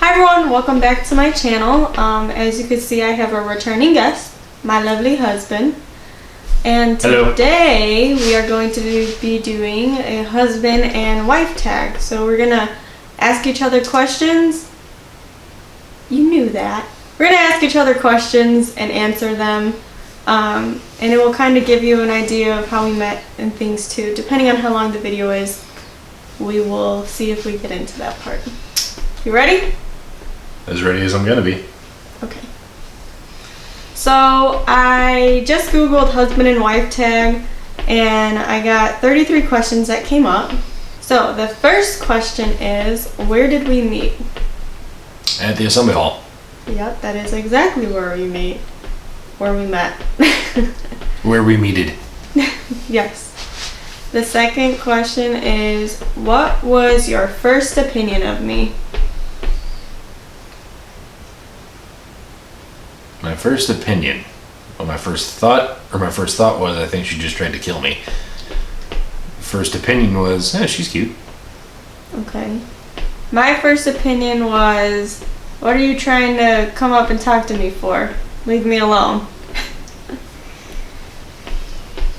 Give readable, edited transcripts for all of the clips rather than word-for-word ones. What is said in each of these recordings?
Hi everyone, welcome back to my channel. As you can see, I have a returning guest, my lovely husband. And today we are going to be doing a husband and wife tag. So we're gonna ask each other questions. You knew that. We're gonna ask each other questions and answer them. And it will kind of give you an idea of how we met and things too. Depending on how long the video is, we will see if we get into that part. You ready? As ready as I'm gonna be. Okay. So I just googled husband and wife tag and I got 33 questions that came up. So the first question is, where did we meet? At the assembly hall. Yep, that is exactly where we met. Where we meeted. Yes. The second question is, what was your first opinion of me? My first opinion. Well, my first thought was, I think she just tried to kill me. First opinion was, she's cute. Okay. My first opinion was, what are you trying to come up and talk to me for? Leave me alone.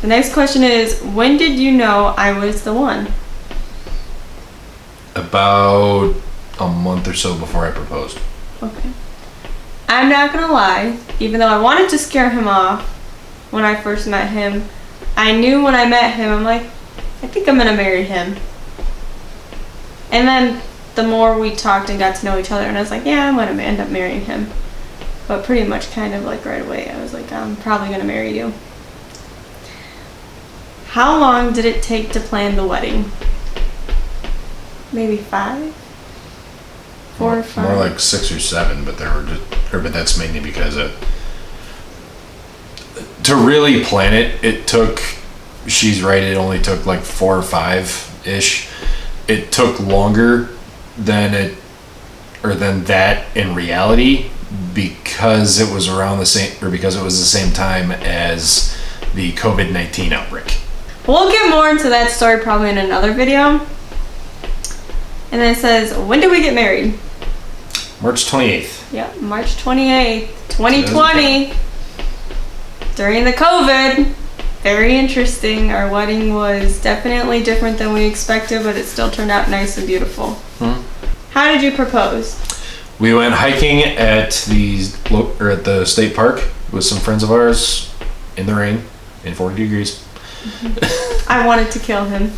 The next question is, when did you know I was the one? About a month or so before I proposed. Okay. I'm not gonna lie, even though I wanted to scare him off when I first met him, I knew when I met him, I'm like, I think I'm gonna marry him. And then the more we talked and got to know each other, and I was like, yeah, I'm gonna end up marrying him. But pretty much kind of like right away, I was like, I'm probably gonna marry you. How long did it take to plan the wedding? Maybe 5? 4 or 5? More like 6 or 7, but but that's mainly because to really plan it took, she's right, it only took like 4 or 5-ish. It took longer than that in reality, because it was around the same, or because it was the same time as the COVID-19 outbreak. We'll get more into that story probably in another video. And then it says, when did we get married? March 28th. Yep, March 28th, 2020. During the COVID. Very interesting. Our wedding was definitely different than we expected, but it still turned out nice and beautiful. How did you propose? We went hiking at the state park with some friends of ours in the rain in 40 degrees. I wanted to kill him.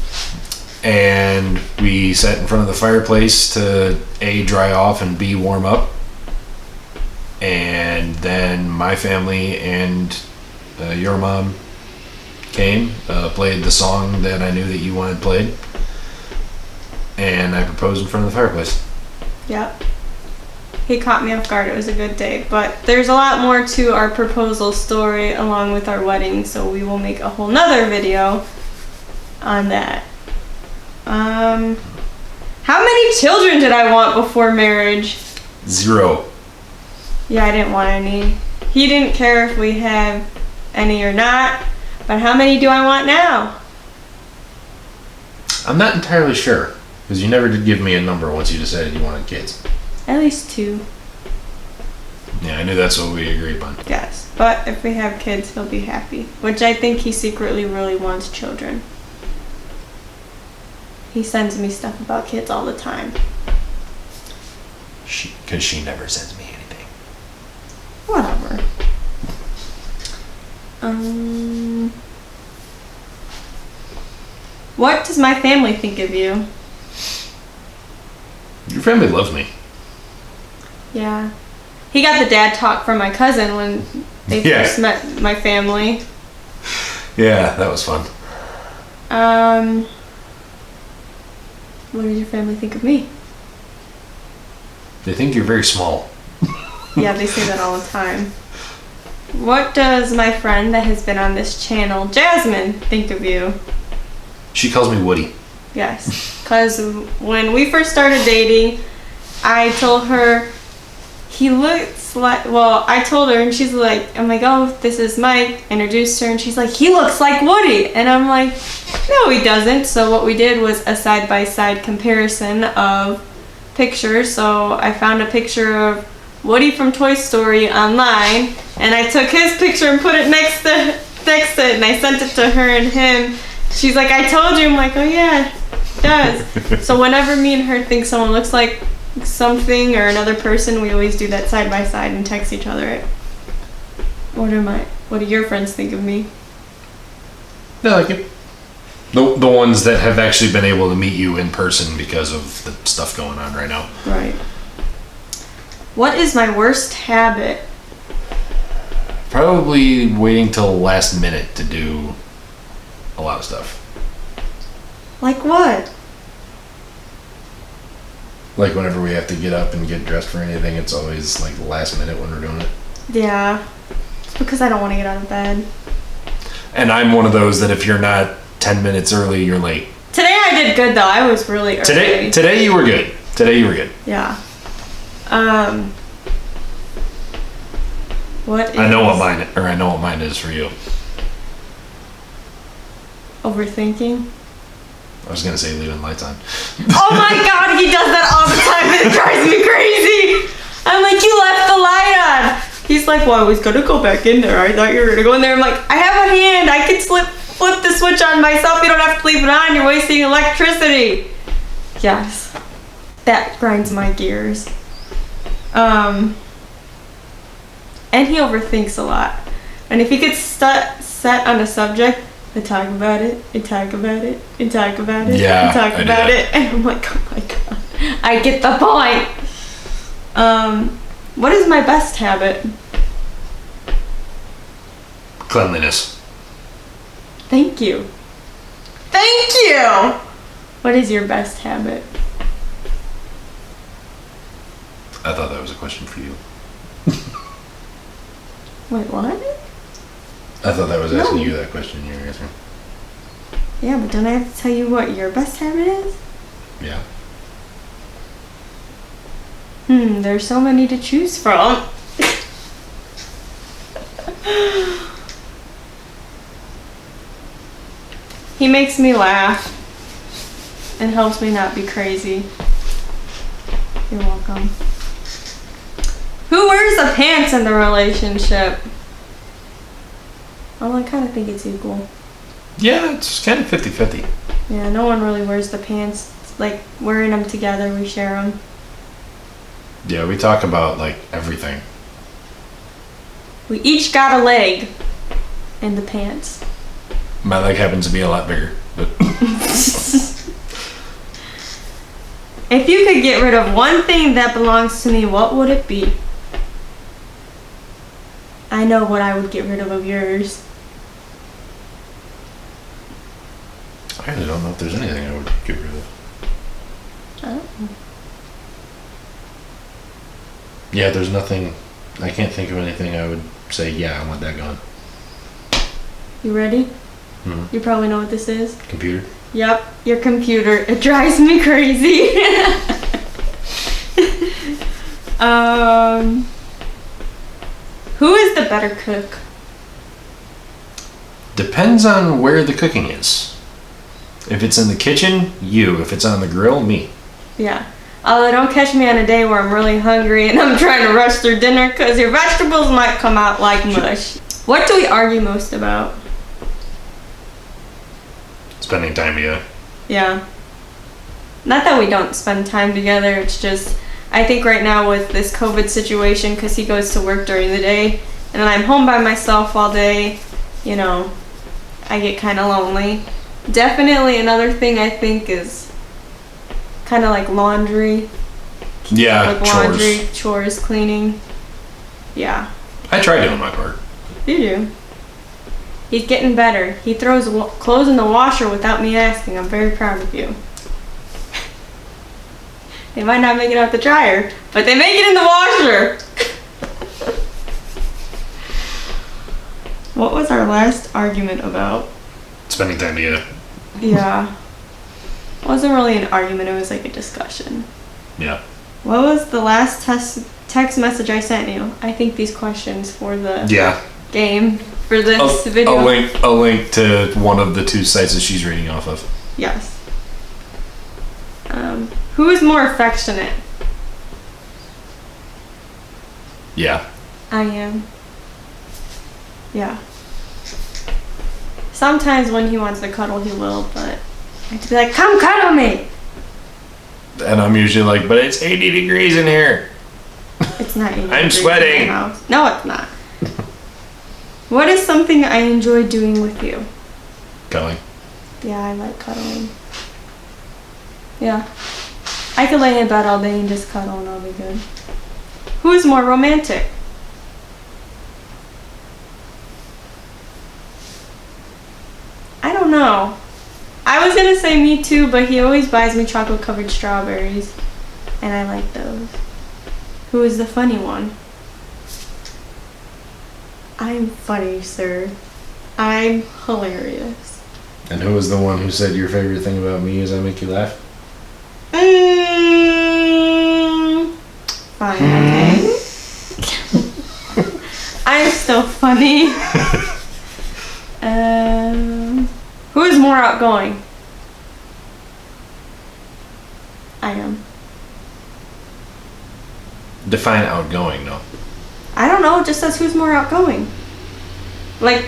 And we sat in front of the fireplace to A, dry off, and B, warm up. And then my family and your mom came, played the song that I knew that you wanted played, and I proposed in front of the fireplace. Yep. He caught me off guard. It was a good day. But there's a lot more to our proposal story along with our wedding, so we will make a whole nother video on that. How many children did I want before marriage? 0. Yeah, I didn't want any. He didn't care if we have any or not, but how many do I want now? I'm not entirely sure, because you never did give me a number once you decided you wanted kids. At least 2. Yeah, I knew that's what we agreed upon. Yes, but if we have kids, he'll be happy, which I think he secretly really wants children. He sends me stuff about kids all the time. Because she never sends me anything. Whatever. What does my family think of you? Your family loves me. Yeah. He got the dad talk from my cousin when they first met my family. Yeah, that was fun. What does your family think of me? They think you're very small. Yeah, they say that all the time. What does my friend that has been on this channel, Jasmine, think of you? She calls me Woody. Yes, because when we first started dating, I told her he looks like, well, I told her and she's like, I'm like, oh, this is Mike, introduced her, and she's like, he looks like Woody. And I'm like, no, he doesn't. So what we did was a side-by-side comparison of pictures, so I found a picture of Woody from Toy Story online, and I took his picture and put it next to it, and I sent it to her and him. She's like, I told you. I'm like, oh yeah, it does. So whenever me and her think someone looks like something or another person, we always do that side by side and text each other. What do your friends think of me? I like it. The ones that have actually been able to meet you in person because of the stuff going on right now. Right. What is my worst habit? Probably waiting till the last minute to do a lot of stuff. Like what? Like whenever we have to get up and get dressed for anything, it's always like the last minute when we're doing it. Yeah. It's because I don't want to get out of bed. And I'm one of those that if you're not 10 minutes early, you're late. Today I did good though. I was really early. Today you were good. Yeah. I know what mine is for you. Overthinking? I was gonna say leaving lights on. Oh my god, he does that all the time and it drives me crazy. I'm like, you left the light on. He's like, well, I was gonna go back in there. I thought you were gonna go in there. I'm like, I have a hand. I can flip the switch on myself. You don't have to leave it on. You're wasting electricity. Yes. That grinds my gears. And he overthinks a lot. And if he gets set on a subject, I talk about it, and talk about it, and talk about it, yeah, and talk about it. And I'm like, oh my god. I get the point. What is my best habit? Cleanliness. Thank you. Thank you! What is your best habit? I thought that was a question for you. Wait, what? I thought that was asking you that question you were answering. Yeah, but don't I have to tell you what your best habit is? Yeah. There's so many to choose from. He makes me laugh and helps me not be crazy. You're welcome. Who wears the pants in the relationship? Well, I kind of think it's equal. Yeah, it's kind of 50-50. Yeah, no one really wears the pants. It's like wearing them together, we share them. Yeah, we talk about like everything. We each got a leg in the pants. My leg happens to be a lot bigger, but if you could get rid of one thing that belongs to me, what would it be? I know what I would get rid of yours. I really don't know if there's anything I would get rid of. Oh. Yeah, there's nothing. I can't think of anything I would say, yeah, I want that gone. You ready? Mm-hmm. You probably know what this is. Computer? Yep, your computer. It drives me crazy. Who is the better cook? Depends on where the cooking is. If it's in the kitchen, you. If it's on the grill, me. Yeah. Although don't catch me on a day where I'm really hungry and I'm trying to rush through dinner because your vegetables might come out like mush. What do we argue most about? Spending time together. Yeah. Not that we don't spend time together, it's just, I think right now with this COVID situation, because he goes to work during the day, and then I'm home by myself all day, you know, I get kind of lonely. Definitely another thing I think is kind of like laundry. Yeah, like laundry, chores, cleaning. Yeah. I try doing my part. You do. He's getting better. He throws clothes in the washer without me asking. I'm very proud of you. They might not make it out the dryer, but they make it in the washer. What was our last argument about? Spending time together. Yeah. It wasn't really an argument, it was like a discussion. Yeah. What was the last text message I sent you? I think these questions for the game, for this video. A link to one of the two sites that she's reading off of. Yes. Who is more affectionate? Yeah. I am. Yeah. Sometimes when he wants to cuddle, he will, but I have to be like, come cuddle me! And I'm usually like, but it's 80 degrees in here. It's not 80 I'm degrees sweating. in my house. No, it's not. What is something I enjoy doing with you? Cuddling. Yeah, I like cuddling. Yeah. I could lay in bed all day and just cuddle and I'll be good. Who is more romantic? I don't know. I was gonna say me too, but he always buys me chocolate covered strawberries. And I like those. Who is the funny one? I'm funny, sir. I'm hilarious. And who was the one who said your favorite thing about me is I make you laugh? Fine, okay. I'm still funny. Who is more outgoing? I am. Define outgoing, no. I don't know, it just says who's more outgoing. Like,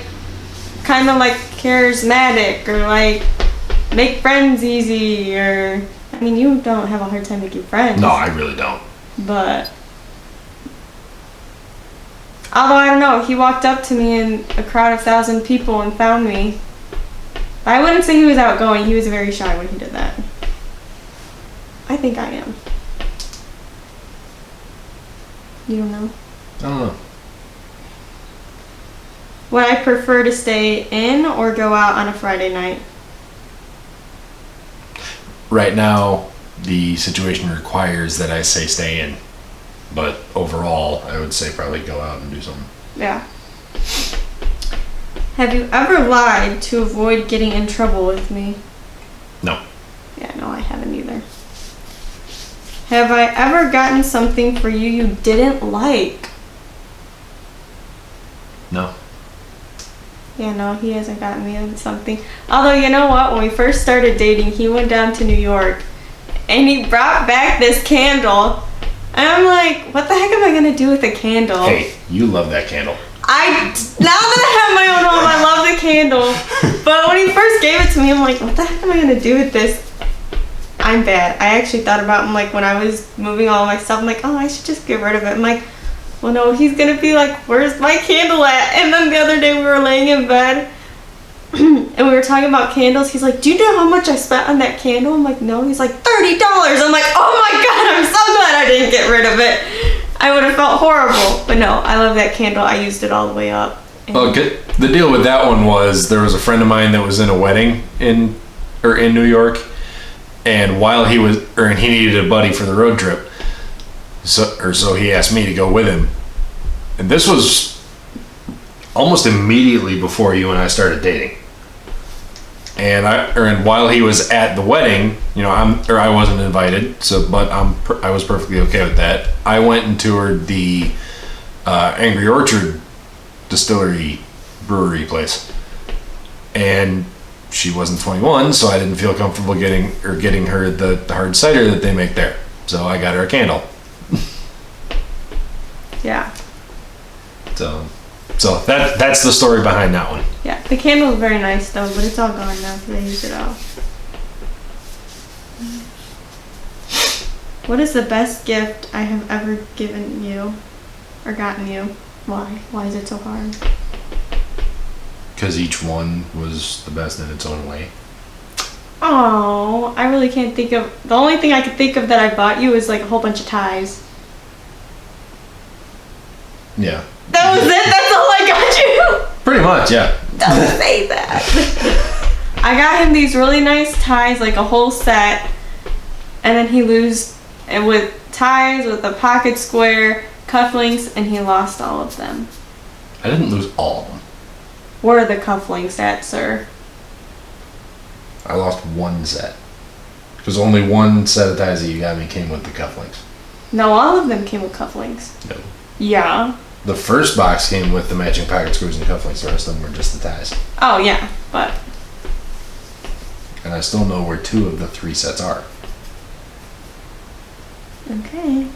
kind of like charismatic, or like make friends easy, or... I mean, you don't have a hard time making friends. No, I really don't. But... Although, I don't know, he walked up to me in a crowd of 1,000 people and found me. I wouldn't say he was outgoing, he was very shy when he did that. I think I am. You don't know? I don't know. Would I prefer to stay in or go out on a Friday night? Right now, the situation requires that I say stay in. But overall, I would say probably go out and do something. Yeah. Have you ever lied to avoid getting in trouble with me? No. Yeah, no, I haven't either. Have I ever gotten something for you you didn't like? No. Yeah, no, he hasn't gotten me something. Although, you know what? When we first started dating, he went down to New York and he brought back this candle. And I'm like, what the heck am I going to do with a candle? Hey, you love that candle. Now that I have my own home, I love the candle. But when he first gave it to me, I'm like, what the heck am I going to do with this? I'm bad. I actually thought about him, like, when I was moving all my stuff. I'm like, oh, I should just get rid of it. I'm like, well, no, he's going to be like, where's my candle at? And then the other day we were laying in bed and we were talking about candles. He's like, do you know how much I spent on that candle? I'm like, no. He's like, $30. I'm like, oh my God, I'm so glad I didn't get rid of it. I would have felt horrible. But no, I love that candle. I used it all the way up. Well, the deal with that one was there was a friend of mine that was in a wedding in New York, and while he needed a buddy for the road trip, so he asked me to go with him, and this was almost immediately before you and I started dating. And while he was at the wedding, I wasn't invited, but I was perfectly okay with that. I went and toured the Angry Orchard distillery brewery place, and she wasn't 21, so I didn't feel comfortable getting her the hard cider that they make there. So I got her a candle. Yeah. So that's the story behind that one. Yeah, the candle is very nice though, but it's all gone now because I used it all. What is the best gift I have ever given you or gotten you? Why? Why is it so hard? Because each one was the best in its own way. Oh, I really can't think of... The only thing I could think of that I bought you is like a whole bunch of ties. Yeah. That was it? That's all I got you? Pretty much, yeah. Don't say that. I got him these really nice ties, like a whole set. And then he with ties, with a pocket square, cufflinks, and he lost all of them. I didn't lose all of them. Where are the cufflinks at, sir? I lost one set. Because only one set of ties that you got me came with the cufflinks. No, all of them came with cufflinks. No. Yeah. The first box came with the matching pocket screws and cufflinks. The rest of them were just the ties. Oh, yeah, but... And I still know where 2 of the 3 sets are. Okay.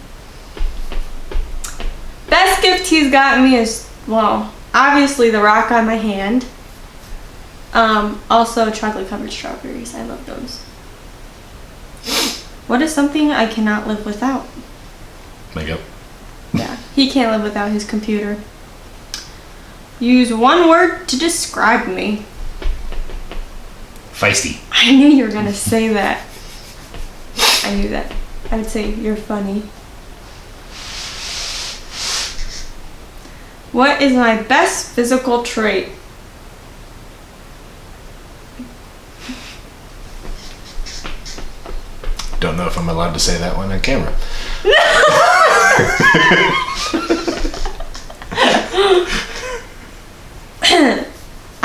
Best gift gift he's gotten me is, well, obviously the rock on my hand. Also chocolate covered strawberries. I love those. What is something I cannot live without? Makeup. Yeah, he can't live without his computer. Use one word to describe me. Feisty. I knew you were gonna say that. I knew that. I would say you're funny. What is my best physical trait? Don't know if I'm allowed to say that one on camera.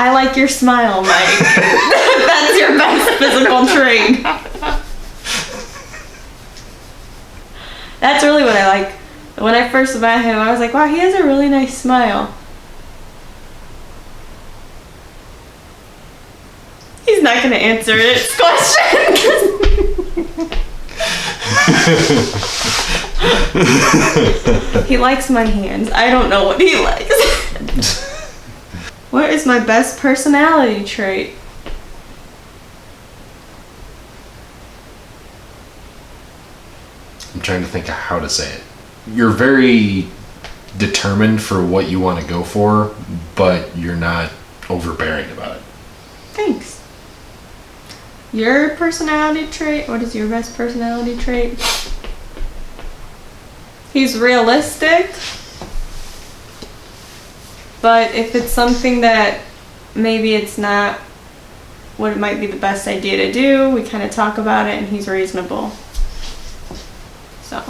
I like your smile, Mike. That's your best physical trait. That's really what I like. When I first met him, I was like, wow, he has a really nice smile. He's not going to answer this question. He likes my hands. I don't know what he likes. What is my best personality trait? I'm trying to think of how to say it. You're very determined for what you want to go for, but you're not overbearing about it. Thanks. Your personality trait? What is your best personality trait? He's realistic, but if it's something that maybe it's not what it might be the best idea to do, we kind of talk about it, and he's reasonable. So,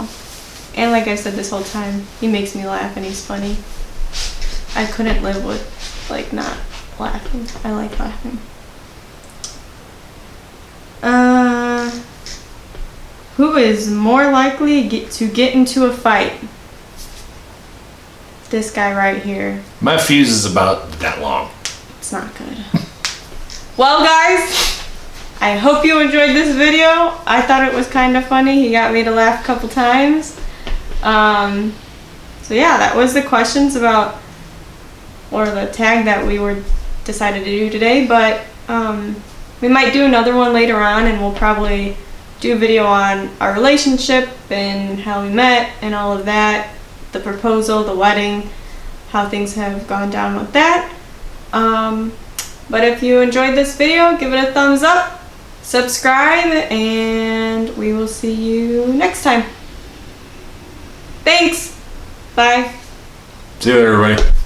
and like I said this whole time, he makes me laugh and he's funny. I couldn't live with like not laughing. I like laughing. Who is more likely to get into a fight? This guy right here. My fuse is about that long. It's not good. Well, guys, I hope you enjoyed this video. I thought it was kind of funny. He got me to laugh a couple times. So yeah, that was the questions about, or the tag that we decided to do today. But we might do another one later on, and we'll probably do a video on our relationship and how we met and all of that, the proposal, the wedding, how things have gone down with that. But if you enjoyed this video, give it a thumbs up, subscribe, and we will see you next time. Thanks. Bye. See you later, everybody.